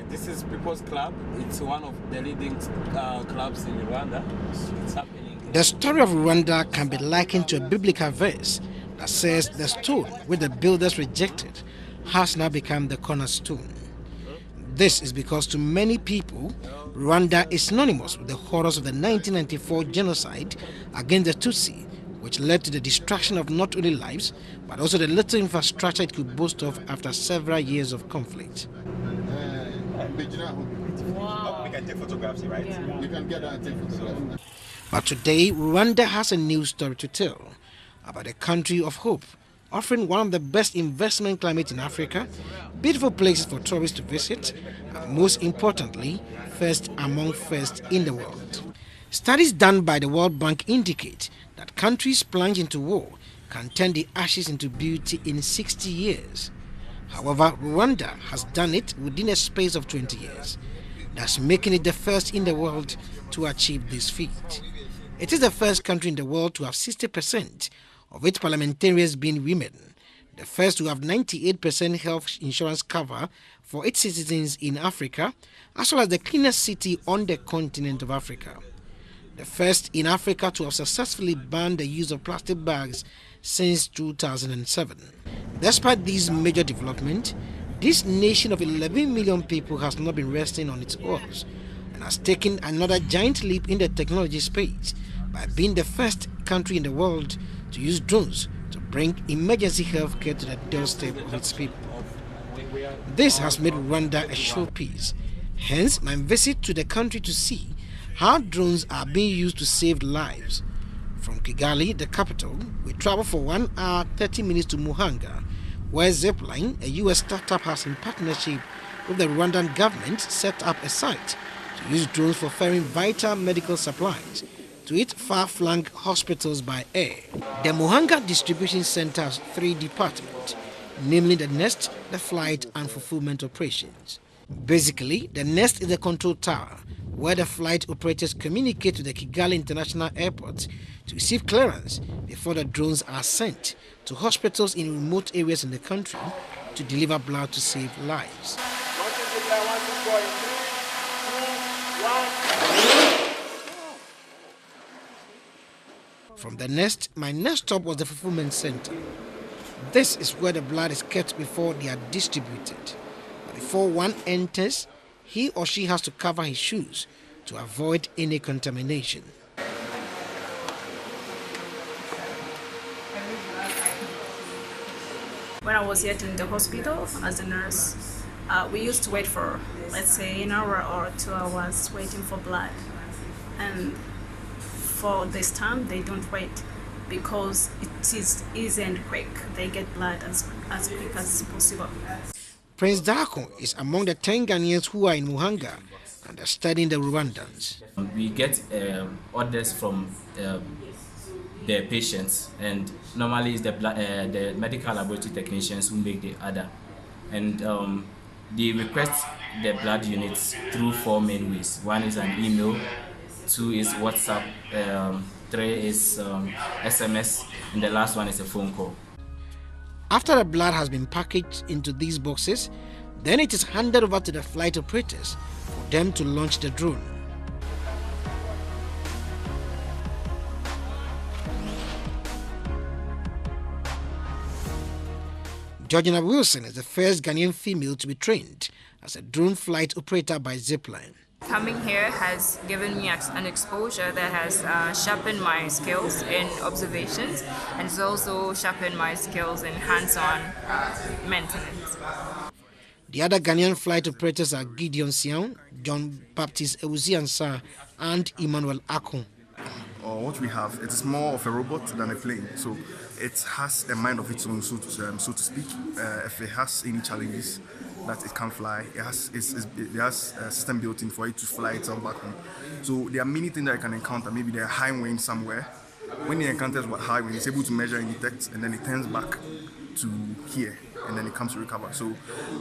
This is People's Club. It's one of the leading clubs in Rwanda. It's happening. The story of Rwanda can be likened to a biblical verse that says the stone which the builders rejected has now become the cornerstone. This is because to many people, Rwanda is synonymous with the horrors of the 1994 genocide against the Tutsi, which led to the destruction of not only lives, but also the little infrastructure it could boast of after several years of conflict. Wow. We can take photographs, right? Yeah. We can get that and take photographs. But today, Rwanda has a new story to tell about a country of hope, offering one of the best investment climates in Africa, beautiful places for tourists to visit, and most importantly, first among first in the world. Studies done by the World Bank indicate that countries plunged into war can turn the ashes into beauty in 60 years. However, Rwanda has done it within a space of 20 years, thus making it the first in the world to achieve this feat. It is the first country in the world to have 60% of its parliamentarians being women, the first to have 98% health insurance cover for its citizens in Africa, as well as the cleanest city on the continent of Africa. The first in Africa to have successfully banned the use of plastic bags since 2007. Despite these major developments, this nation of 11 million people has not been resting on its oars and has taken another giant leap in the technology space by being the first country in the world to use drones to bring emergency health care to the doorstep of its people. This has made Rwanda a showpiece. Hence, my visit to the country to see how drones are being used to save lives. From Kigali, the capital, we travel for 1 hour 30 minutes to Muhanga, where Zipline, a US startup, has in partnership with the Rwandan government set up a site to use drones for ferrying vital medical supplies to its far-flung hospitals by air. The Muhanga Distribution Center has 3 departments, namely the Nest, the Flight and Fulfillment Operations. Basically, the Nest is the control tower where the flight operators communicate with the Kigali International Airport to receive clearance before the drones are sent to hospitals in remote areas in the country to deliver blood to save lives. From the Nest, my next stop was the Fulfillment Center. This is where the blood is kept before they are distributed. But before one enters, he or she has to cover his shoes to avoid any contamination. When I was yet in the hospital as a nurse, we used to wait for, let's say, an hour or 2 hours waiting for blood. And for this time, they don't wait because it is easy and quick. They get blood as quick as possible. Prince Dako is among the 10 Ghanaians who are in Muhanga and are studying the Rwandans. We get orders from the patients, and normally it's the medical laboratory technicians who make the order, and they request the blood units through 4 main ways. 1 is an email, 2 is WhatsApp, 3 is SMS, and the last one is a phone call. After the blood has been packaged into these boxes, then it is handed over to the flight operators for them to launch the drone. Georgina Wilson is the first Ghanaian female to be trained as a drone flight operator by Zipline. Coming here has given me an exposure that has sharpened my skills in observations, and it's also sharpened my skills in hands-on maintenance. The other Ghanaian flight operators are Gideon Sian, John Baptist Ewuziansa, and Emmanuel Akon. What we have, it is more of a robot than a plane, so it has a mind of its own, so to speak. If it has any challenges that it can't fly, it has a system built in for it to fly itself back home. So there are many things that it can encounter. Maybe there are high winds somewhere. When it encounters high wind, it's able to measure and detect, and then it turns back to here, and then it comes to recover. So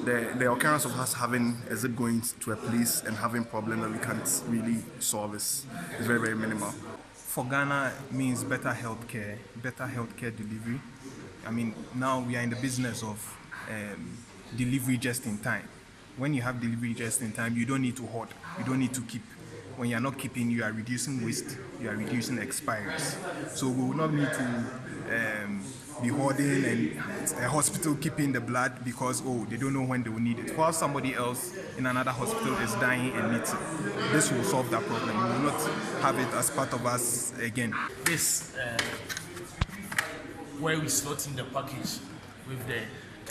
the occurrence of us having a zip going to a place and having problems that we can't really solve is very, very minimal. For Ghana, it means better healthcare delivery. I mean, now we are in the business of delivery just in time. When you have delivery just in time, you don't need to hoard. You don't need to keep. When you're not keeping, you are reducing waste. You are reducing expiries. So we will not need to be hoarding and a hospital keeping the blood because, oh, they don't know when they will need it. While somebody else in another hospital is dying and needs it. This will solve that problem. We will not have it as part of us again. This where we slot in the package with the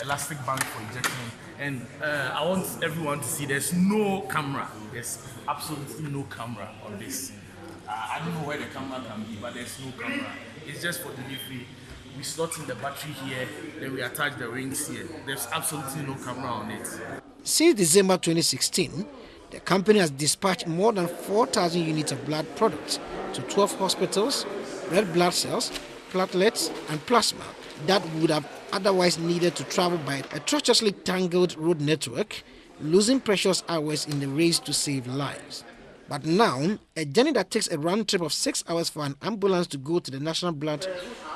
elastic band for injection. And I want everyone to see there's no camera. There's absolutely no camera on this. I don't know where the camera can be, but there's no camera. It's just for delivery. We slot in the battery here, then we attach the rings here. There's absolutely no camera on it. Since December 2016, the company has dispatched more than 4,000 units of blood products to 12 hospitals, red blood cells, platelets, and plasma that would have otherwise needed to travel by a treacherously tangled road network, losing precious hours in the race to save lives. But now, a journey that takes a round trip of 6 hours for an ambulance to go to the National Blood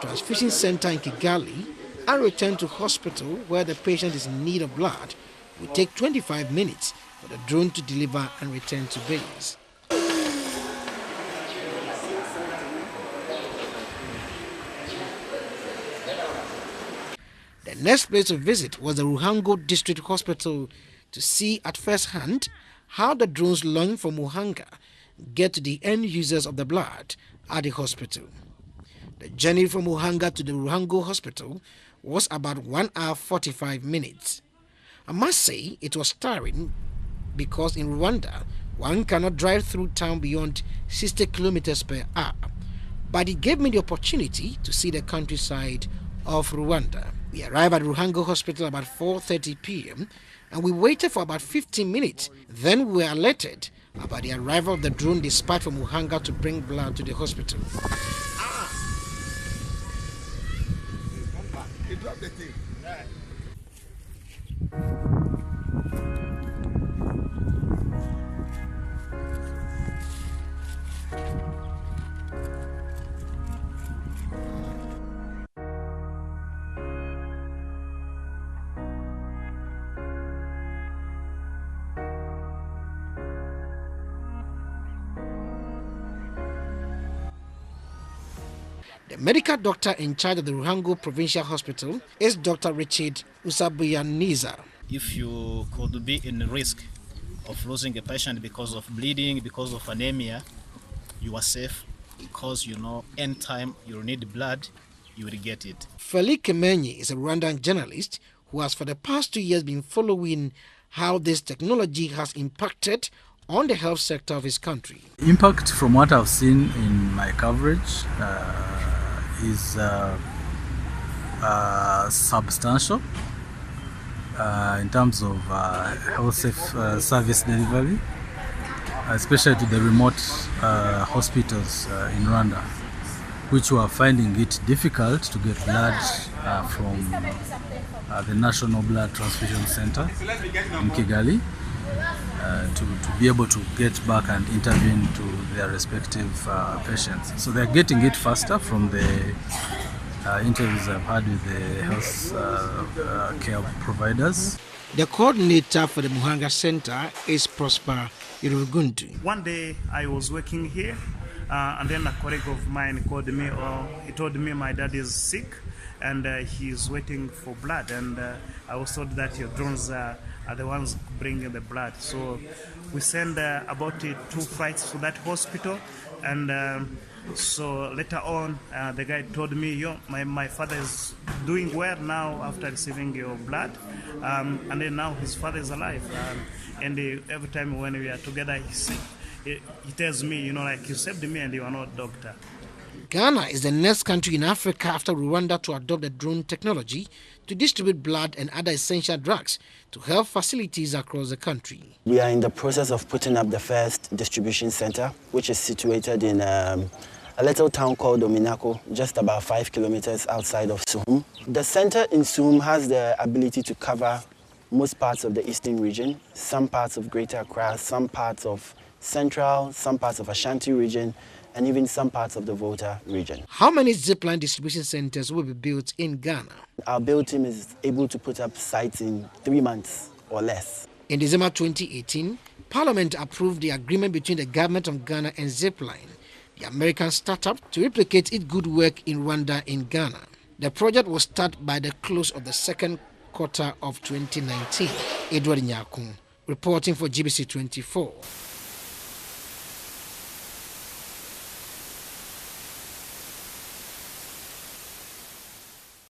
Transfusion Center in Kigali and return to hospital where the patient is in need of blood will take 25 minutes for the drone to deliver and return to base. The next place to visit was the Ruhango District Hospital to see at first hand how the drones launched from Muhanga get to the end users of the blood at the hospital. The journey from Muhanga to the Ruhango Hospital was about 1 hour 45 minutes. I must say it was tiring because in Rwanda, one cannot drive through town beyond 60 kilometers per hour. But it gave me the opportunity to see the countryside of Rwanda. We arrived at Ruhango Hospital about 4:30 p.m. and we waited for about 15 minutes. Then we were alerted about the arrival of the drone dispatched from Muhanga to bring blood to the hospital. He dropped the thing. The medical doctor in charge of the Ruhango Provincial Hospital is Dr. Richard Usabuyaniza. If you could be in risk of losing a patient because of bleeding, because of anemia, you are safe because you know anytime you need blood, you will get it. Feli Kemenyi is a Rwandan journalist who has for the past 2 years been following how this technology has impacted on the health sector of his country. Impact from what I've seen in my coverage is substantial in terms of health service delivery, especially to the remote hospitals in Rwanda, which were finding it difficult to get blood from the National Blood Transfusion Center in Kigali to be able to get back and intervene to their respective patients. So they're getting it faster from the interviews I've had with the health care providers. The coordinator for the Muhanga Center is Prosper Iruguntu. One day I was working here and then a colleague of mine called me, he told me my dad is sick and he's waiting for blood, and I was told that your drones are the ones bringing the blood. So we send about 2 flights to that hospital, and so later on the guy told me, yo, my father is doing well now after receiving your blood, and then now his father is alive, and every time when we are together he tells me, you know, like, you saved me and you are not a doctor. Ghana is the next country in Africa after Rwanda to adopt the drone technology to distribute blood and other essential drugs to health facilities across the country. We are in the process of putting up the first distribution center, which is situated in a little town called Ominako, just about 5 kilometers outside of Suhum. The center in Suhum has the ability to cover most parts of the eastern region, some parts of Greater Accra, some parts of Central, some parts of Ashanti region, and even some parts of the Volta region. How many zipline distribution centers will be built in Ghana? Our build team is able to put up sites in 3 months or less. In December 2018, Parliament approved the agreement between the government of Ghana and Zipline, the American startup, to replicate its good work in Rwanda in Ghana. The project was started by the close of the second quarter of 2019. Edward Nyakun, reporting for GBC 24.